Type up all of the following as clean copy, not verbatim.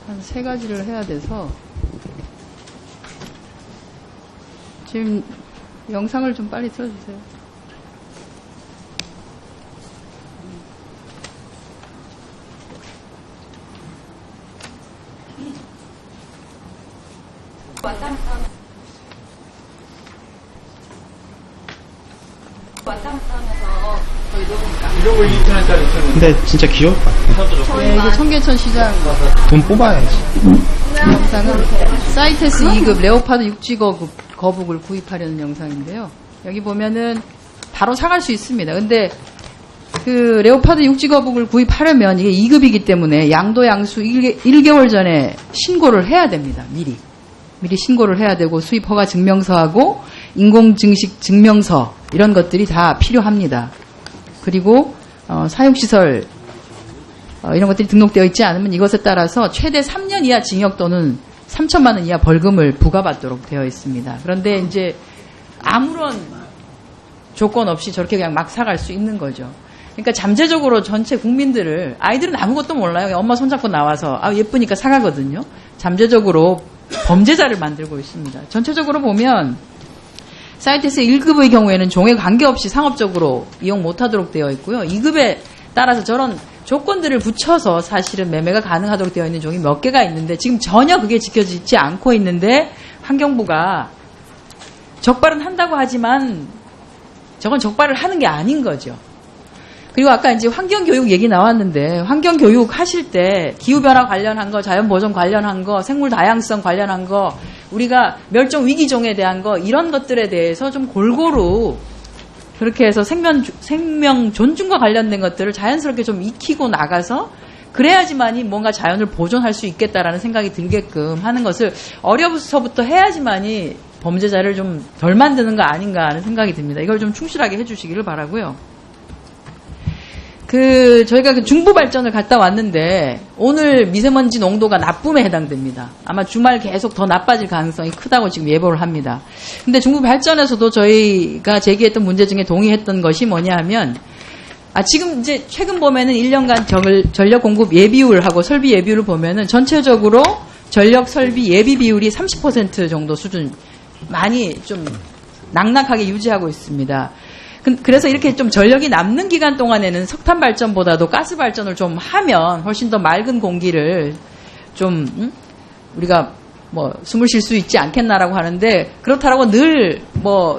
한 3가지를 해야 돼서 지금 영상을 좀 빨리 틀어주세요. 근데 진짜 귀여울 것 같아. 네, 이게 청계천 시장 돈 뽑아야지. 영상은 사이테스 2급 레오파드 육지 거북을 구입하려는 영상인데요. 여기 보면은 바로 사갈 수 있습니다. 근데 그 레오파드 육지 거북을 구입하려면 이게 2급이기 때문에 양도 양수 1개월 전에 신고를 해야 됩니다. 미리 신고를 해야 되고 수입 허가 증명서하고 인공증식 증명서 이런 것들이 다 필요합니다. 그리고 사육시설 이런 것들이 등록되어 있지 않으면 이것에 따라서 최대 3년 이하 징역 또는 3천만 원 이하 벌금을 부과받도록 되어 있습니다. 그런데 이제 아무런 조건 없이 저렇게 그냥 막 사갈 수 있는 거죠. 그러니까 잠재적으로 전체 국민들을, 아이들은 아무것도 몰라요. 엄마 손잡고 나와서 예쁘니까 사가거든요. 잠재적으로 범죄자를 만들고 있습니다. 전체적으로 보면 사이테스 1급의 경우에는 종에 관계없이 상업적으로 이용 못하도록 되어 있고요. 2급에 따라서 저런 조건들을 붙여서 사실은 매매가 가능하도록 되어 있는 종이 몇 개가 있는데 지금 전혀 그게 지켜지지 않고 있는데 환경부가 적발은 한다고 하지만 저건 적발을 하는 게 아닌 거죠. 그리고 아까 이제 환경교육 얘기 나왔는데 환경교육 하실 때 기후변화 관련한 거, 자연보존 관련한 거, 생물 다양성 관련한 거, 우리가 멸종 위기종에 대한 거 이런 것들에 대해서 좀 골고루 그렇게 해서 생명 존중과 관련된 것들을 자연스럽게 좀 익히고 나가서 그래야지만이 뭔가 자연을 보존할 수 있겠다라는 생각이 들게끔 하는 것을 어려서부터 해야지만이 범죄자를 좀 덜 만드는 거 아닌가 하는 생각이 듭니다. 이걸 좀 충실하게 해주시기를 바라고요. 저희가 중부 발전을 갔다 왔는데 오늘 미세먼지 농도가 나쁨에 해당됩니다. 아마 주말 계속 더 나빠질 가능성이 크다고 지금 예보를 합니다. 근데 중부 발전에서도 저희가 제기했던 문제 중에 동의했던 것이 뭐냐 하면 지금 이제 최근 보면은 1년간 전력 공급 예비율하고 설비 예비율을 보면은 전체적으로 전력 설비 예비 비율이 30% 정도 수준 많이 좀 낙낙하게 유지하고 있습니다. 그래서 이렇게 좀 전력이 남는 기간 동안에는 석탄 발전보다도 가스 발전을 좀 하면 훨씬 더 맑은 공기를 좀 우리가 숨을 쉴 수 있지 않겠나라고 하는데 그렇다라고 늘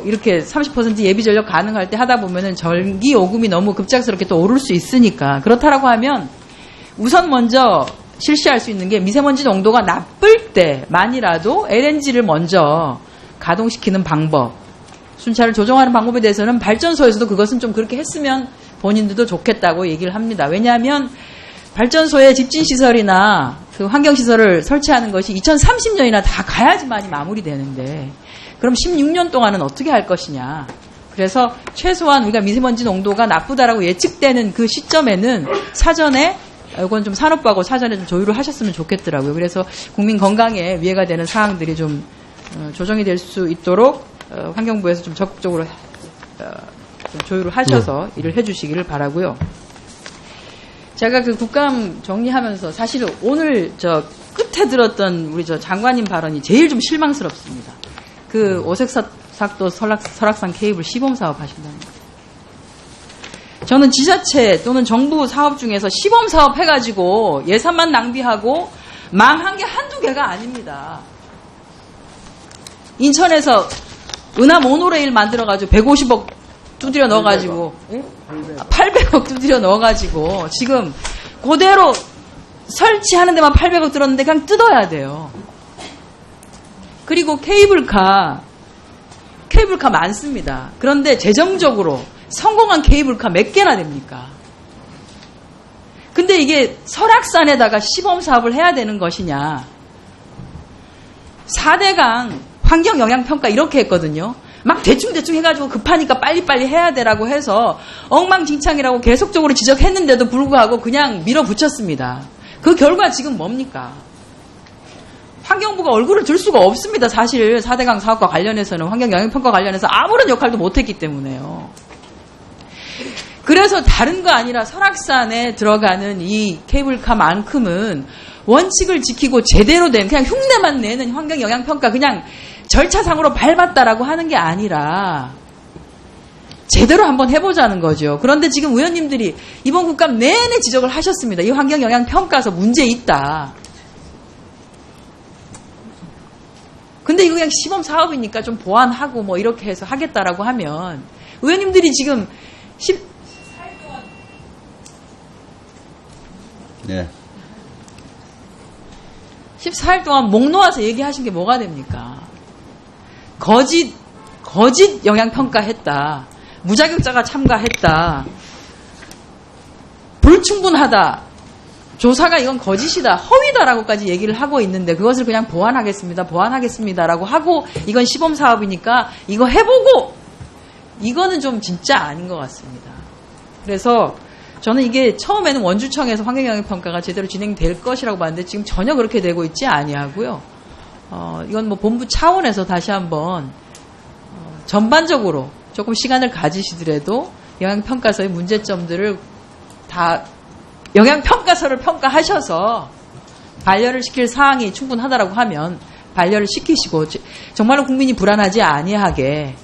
이렇게 30% 예비 전력 가능할 때 하다 보면은 전기 요금이 너무 급작스럽게 또 오를 수 있으니까 그렇다라고 하면 우선 먼저 실시할 수 있는 게 미세먼지 농도가 나쁠 때만이라도 LNG를 먼저 가동시키는 방법. 순차를 조정하는 방법에 대해서는 발전소에서도 그것은 좀 그렇게 했으면 본인들도 좋겠다고 얘기를 합니다. 왜냐하면 발전소에 집진시설이나 그 환경시설을 설치하는 것이 2030년이나 다 가야지만이 마무리되는데 그럼 16년 동안은 어떻게 할 것이냐. 그래서 최소한 우리가 미세먼지 농도가 나쁘다라고 예측되는 그 시점에는 사전에 이건 좀 산업부하고 사전에 좀 조율을 하셨으면 좋겠더라고요. 그래서 국민 건강에 위해가 되는 사항들이 좀 조정이 될 수 있도록 환경부에서 좀 적극적으로 좀 조율을 하셔서 일을 해주시기를 바라고요. 제가 그 국감 정리하면서 사실 오늘 끝에 들었던 우리 장관님 발언이 제일 좀 실망스럽습니다. 그 오색삭도 설악산 케이블 시범 사업 하신다는 거. 저는 지자체 또는 정부 사업 중에서 시범 사업 해가지고 예산만 낭비하고 망한 게 한두 개가 아닙니다. 인천에서 은하 모노레일 만들어가지고 150억 두드려 넣어가지고 800억 두드려 넣어가지고 지금 그대로 설치하는 데만 800억 들었는데 그냥 뜯어야 돼요. 그리고 케이블카 많습니다. 그런데 재정적으로 성공한 케이블카 몇 개나 됩니까? 근데 이게 설악산에다가 시범 사업을 해야 되는 것이냐. 4대강 환경영향평가 이렇게 했거든요. 막 대충 해가지고 급하니까 빨리빨리 해야 되라고 해서 엉망진창이라고 계속적으로 지적했는데도 불구하고 그냥 밀어붙였습니다. 그 결과 지금 뭡니까? 환경부가 얼굴을 들 수가 없습니다. 사실 4대강 사업과 관련해서는 환경영향평가 관련해서 아무런 역할도 못했기 때문에요. 그래서 다른 거 아니라 설악산에 들어가는 이 케이블카만큼은 원칙을 지키고 제대로 된 그냥 흉내만 내는 환경영향평가 그냥 절차상으로 밟았다라고 하는 게 아니라 제대로 한번 해보자는 거죠. 그런데 지금 의원님들이 이번 국감 내내 지적을 하셨습니다. 이 환경영향평가서 문제 있다. 근데 이거 그냥 시범 사업이니까 좀 보완하고 뭐 이렇게 해서 하겠다라고 하면 의원님들이 지금 14일 동안 목 놓아서 얘기하신 게 뭐가 됩니까? 거짓 영향평가했다. 무자격자가 참가했다. 불충분하다. 조사가 이건 거짓이다. 허위다라고까지 얘기를 하고 있는데 그것을 그냥 보완하겠습니다라고 하고 이건 시범사업이니까 이거 해보고 이거는 좀 진짜 아닌 것 같습니다. 그래서 저는 이게 처음에는 원주청에서 환경영향평가가 제대로 진행될 것이라고 봤는데 지금 전혀 그렇게 되고 있지 아니하고요. 이건 뭐 본부 차원에서 다시 한번 전반적으로 조금 시간을 가지시더라도 영향평가서의 문제점들을 다 영향평가서를 평가하셔서 반려를 시킬 사항이 충분하다라고 하면 반려를 시키시고 정말로 국민이 불안하지 아니하게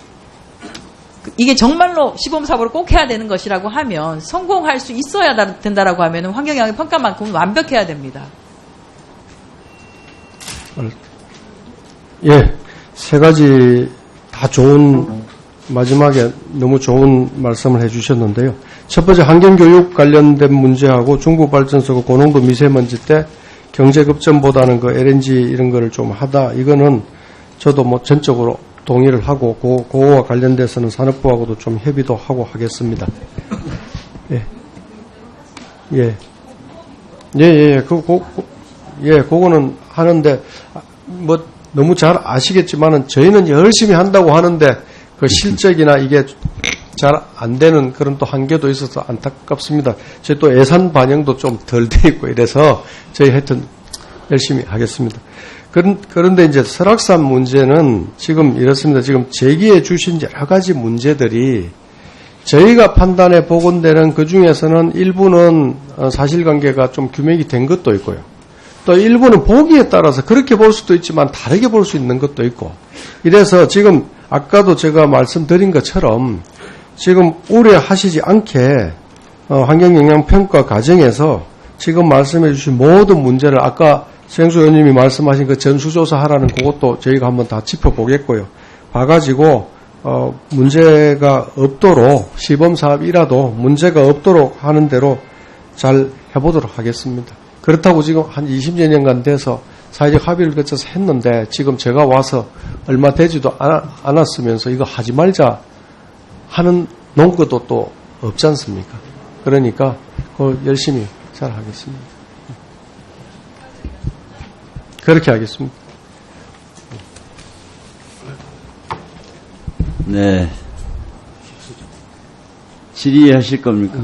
이게 정말로 시범사업으로 꼭 해야 되는 것이라고 하면 성공할 수 있어야 된다라고 하면 환경영향평가만큼은 완벽해야 됩니다. 예, 세 가지 다 좋은 마지막에 너무 좋은 말씀을 해주셨는데요. 첫 번째 환경교육 관련된 문제하고 중부발전소가 고농도 미세먼지 때 경제급전보다는 그 LNG 이런 거를 좀 하다. 이거는 저도 뭐 전적으로 동의를 하고 그거와 관련돼서는 산업부하고도 좀 협의도 하고 하겠습니다. 그거는 하는데 뭐 너무 잘 아시겠지만은 저희는 열심히 한다고 하는데 그 실적이나 이게 잘 안 되는 그런 또 한계도 있어서 안타깝습니다. 저희 또 예산 반영도 좀 덜 돼 있고 이래서 저희 하여튼 열심히 하겠습니다. 그런데 이제 설악산 문제는 지금 이렇습니다. 지금 제기해 주신 여러 가지 문제들이 저희가 판단해 보건대는 그 중에서는 일부는 사실관계가 좀 규명이 된 것도 있고요. 또 일부는 보기에 따라서 그렇게 볼 수도 있지만 다르게 볼 수 있는 것도 있고 이래서 지금 아까도 제가 말씀드린 것처럼 지금 우려하시지 않게 환경영향평가 과정에서 지금 말씀해 주신 모든 문제를 아까 생수 의원님이 말씀하신 그 전수조사 하라는 그것도 저희가 한번 다 짚어보겠고요. 봐가지고 문제가 없도록 시범사업이라도 문제가 없도록 하는 대로 잘 해보도록 하겠습니다. 그렇다고 지금 한 20여 년간 돼서 사회적 합의를 거쳐서 했는데 지금 제가 와서 얼마 되지도 않았으면서 이거 하지 말자 하는 논거도 또 없지 않습니까? 그러니까 열심히 잘 하겠습니다. 그렇게 하겠습니다. 네. 질의하실 겁니까?